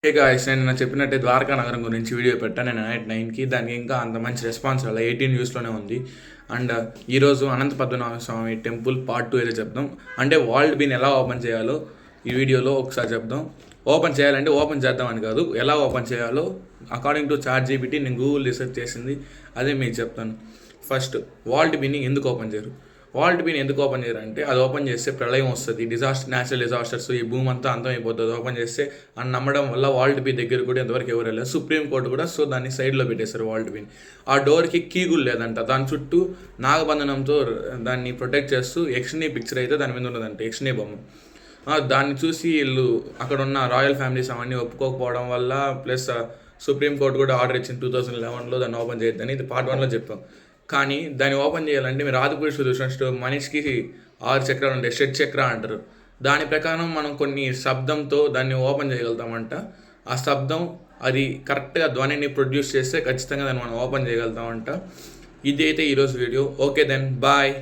Hey guys, నేను చెప్పినట్టే ద్వారకా నగరం గురించి వీడియో పెట్టాను నేను నైట్ 9కి. దానికి ఇంకా అంత మంచి రెస్పాన్స్ అలా 18 వ్యూస్లోనే ఉంది. అండ్ ఈరోజు అనంత పద్మనాభ స్వామి టెంపుల్ పార్ట్ 2 అయితే చెప్దాం. అంటే వరల్డ్ బీన్ ఎలా ఓపెన్ చేయాలో ఈ వీడియోలో ఒకసారి చెప్దాం. ఓపెన్ చేయాలంటే ఓపెన్ చేద్దామని కాదు, ఎలా ఓపెన్ చేయాలో అకార్డింగ్ టు ChatGPT నేను గూగుల్ రీసెర్చ్ చేసింది అదే మీకు చెప్తాను. ఫస్ట్, వరల్డ్ బీని ఎందుకు ఓపెన్ చేయరు? వరల్డ్ బీని ఎందుకు ఓపెన్ చేయరు అంటే అది ఓపెన్ చేస్తే ప్రళయం వస్తుంది, న్యాచురల్ డిజాస్టర్స్, ఈ భూమి అంతా అంతమైపోతుంది ఓపెన్ చేస్తే అని నమ్మడం వల్ల వరల్డ్ బీ దగ్గర కూడా ఎంతవరకు ఎవరు వెళ్ళారు. సుప్రీంకోర్టు కూడా సో దాన్ని సైడ్లో పెట్టేశారు వరల్డ్ బీని. ఆ డోర్కి కీగులు లేదంట, దాని చుట్టూ నాగబంధనంతో దాన్ని ప్రొటెక్ట్ చేస్తూ యక్షిణి పిక్చర్ అయితే దాని మీద ఉన్నదంట, యక్షిణి బొమ్మ. దాన్ని చూసి వీళ్ళు అక్కడ ఉన్న రాయల్ ఫ్యామిలీస్ అవన్నీ ఒప్పుకోకపోవడం వల్ల ప్లస్ సుప్రీంకోర్టు కూడా ఆర్డర్ ఇచ్చింది 2011లో దాన్ని ఓపెన్ చేయొద్దని. ఇది పార్ట్ 1లో చెప్పాం. కానీ దాన్ని ఓపెన్ చేయాలంటే మీరు ఆదిపురుషుడు చూసినట్టు మనిషికి 6 చక్రాలు ఉంటాయి, షట్ చక్ర అంటారు. దాని ప్రకారం మనం కొన్ని శబ్దంతో దాన్ని ఓపెన్ చేయగలుగుతామంట. ఆ శబ్దం అది కరెక్ట్గా ధ్వనిని ప్రొడ్యూస్ చేస్తే ఖచ్చితంగా దాన్ని మనం ఓపెన్ చేయగలుగుతామంట. ఇది అయితే ఈరోజు వీడియో. Okay then bye.